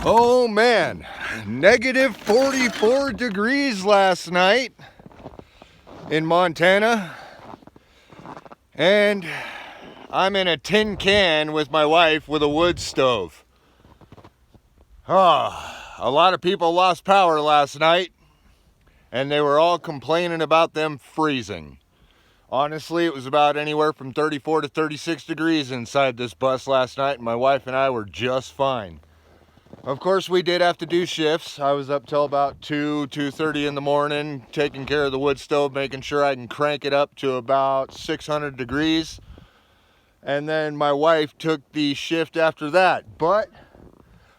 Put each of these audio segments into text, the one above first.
Oh man, negative 44 degrees last night in Montana, and I'm in a tin can with my wife with a wood stove. A lot of people lost power last night, and they were all complaining about them freezing. Honestly, it was about anywhere from 34 to 36 degrees inside this bus last night, and my wife and I were just fine. Of course, we did have to do shifts. I was up till about 2:30 in the morning, taking care of the wood stove, making sure I can crank it up to about 600 degrees. And then my wife took the shift after that. But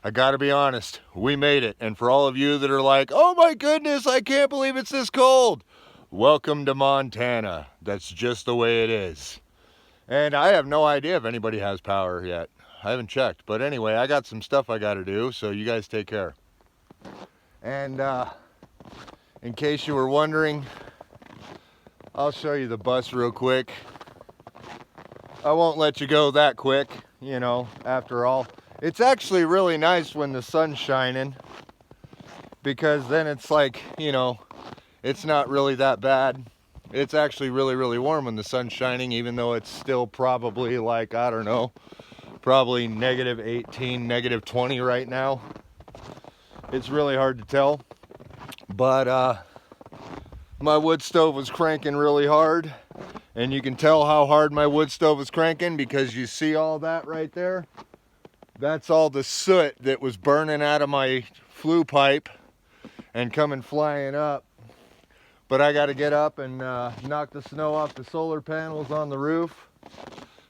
I gotta be honest, we made it. And for all of you that are like, oh my goodness, I can't believe it's this cold. Welcome to Montana. That's just the way it is. And I have no idea if anybody has power yet. I haven't checked. But anyway, I got some stuff I got to do, so you guys take care. And in case you were wondering, I'll show you the bus real quick. I won't let you go that quick, you know, after all. It's actually really nice when the sun's shining, because then it's like, you know, it's not really that bad. It's actually really, really warm when the sun's shining, even though it's still probably like, I don't know, probably negative 18, negative 20 right now. It's really hard to tell. But my wood stove was cranking really hard. And you can tell how hard my wood stove was cranking because you see all that right there. That's all the soot that was burning out of my flue pipe and coming flying up. But I got to get up and knock the snow off the solar panels on the roof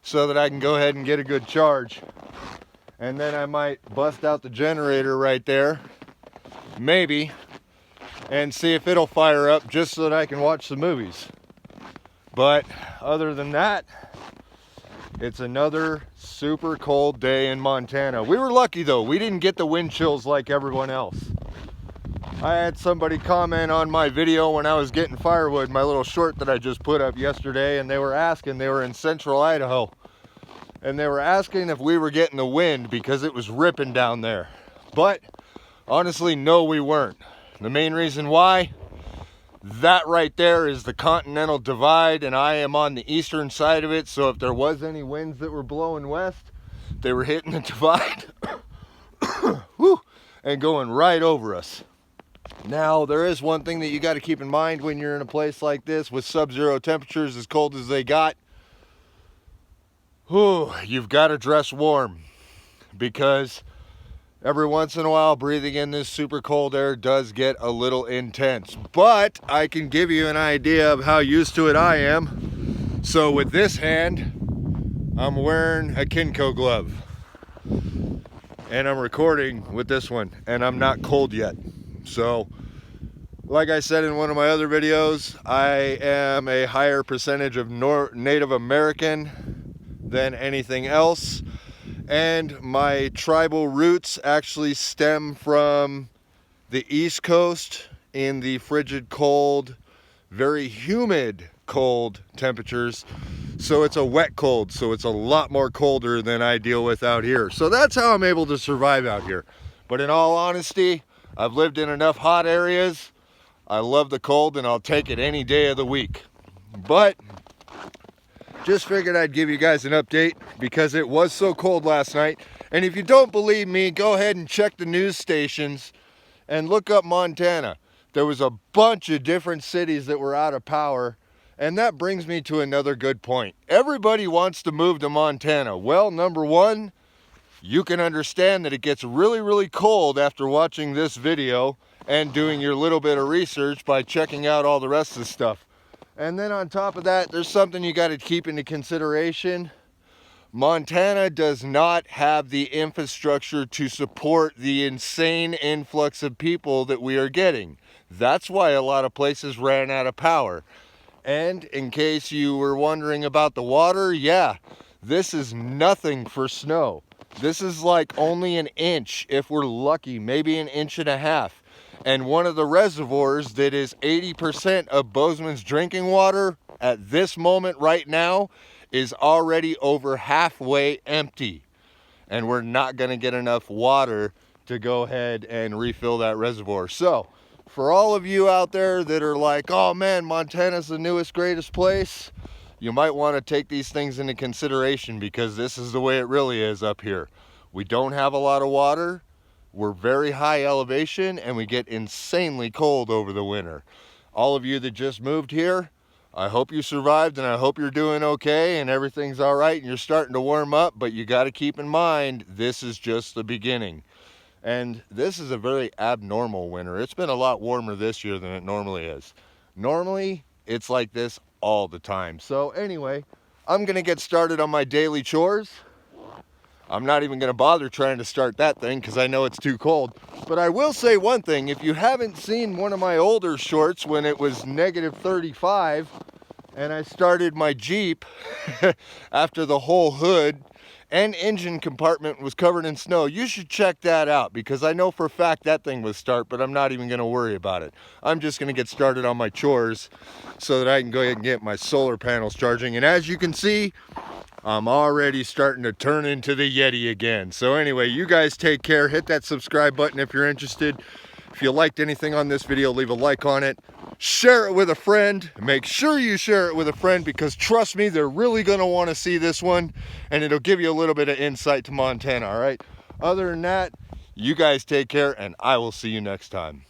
so that I can go ahead and get a good charge. And then I might bust out the generator right there, maybe, and see if it'll fire up just so that I can watch the movies. But other than that, it's another super cold day in Montana. We were lucky though, we didn't get the wind chills like everyone else. I had somebody comment on my video when I was getting firewood, my little short that I just put up yesterday, and they were asking, they were in central Idaho, and they were asking if we were getting the wind because it was ripping down there. But honestly, no, we weren't. The main reason why, that right there is the Continental Divide, and I am on the eastern side of it, so if there was any winds that were blowing west, they were hitting the divide and going right over us. Now, there is one thing that you got to keep in mind when you're in a place like this with sub-zero temperatures as cold as they got. You've got to dress warm, because every once in a while breathing in this super cold air does get a little intense. But I can give you an idea of how used to it I am. So with this hand, I'm wearing a Kinco glove. And I'm recording with this one, and I'm not cold yet. So, like I said in one of my other videos, I am a higher percentage of Native American than anything else. And my tribal roots actually stem from the East Coast in the frigid cold, very humid cold temperatures. So it's a wet cold, so it's a lot more colder than I deal with out here. So that's how I'm able to survive out here. But in all honesty, I've lived in enough hot areas. I love the cold, and I'll take it any day of the week. But just figured I'd give you guys an update because it was so cold last night. And if you don't believe me, go ahead and check the news stations and look up Montana. There was a bunch of different cities that were out of power. And that brings me to another good point. Everybody wants to move to Montana. Well, number one, you can understand that it gets really, really cold after watching this video and doing your little bit of research by checking out all the rest of the stuff. And then on top of that, there's something you got to keep into consideration. Montana does not have the infrastructure to support the insane influx of people that we are getting. That's why a lot of places ran out of power. And in case you were wondering about the water, yeah, this is nothing for snow. This is like only an inch if we're lucky, maybe an inch and a half. And one of the reservoirs that is 80% of Bozeman's drinking water at this moment right now is already over halfway empty. And we're not going to get enough water to go ahead and refill that reservoir. So for all of you out there that are like, oh man, Montana's the newest, greatest place, you might want to take these things into consideration, because this is the way it really is up here. We don't have a lot of water, we're very high elevation, and we get insanely cold over the winter. All of you that just moved here, I hope you survived, and I hope you're doing okay and everything's all right and you're starting to warm up, but you got to keep in mind, this is just the beginning. And this is a very abnormal winter. It's been a lot warmer this year than it normally is. Normally, it's like this all the time. So anyway, I'm gonna get started on my daily chores. I'm not even gonna bother trying to start that thing because I know it's too cold. But I will say one thing, if you haven't seen one of my older shorts when it was negative 35 and I started my Jeep after the whole hood and engine compartment was covered in snow, you should check that out, because I know for a fact that thing was start, but I'm not even gonna worry about it. I'm just gonna get started on my chores so that I can go ahead and get my solar panels charging. And as you can see, I'm already starting to turn into the Yeti again. So anyway, you guys take care. Hit that subscribe button if you're interested. If you liked anything on this video, leave a like on it. Share it with a friend. Make sure you share it with a friend, because trust me, they're really going to want to see this one, and it'll give you a little bit of insight to Montana, all right? Other than that, you guys take care, and I will see you next time.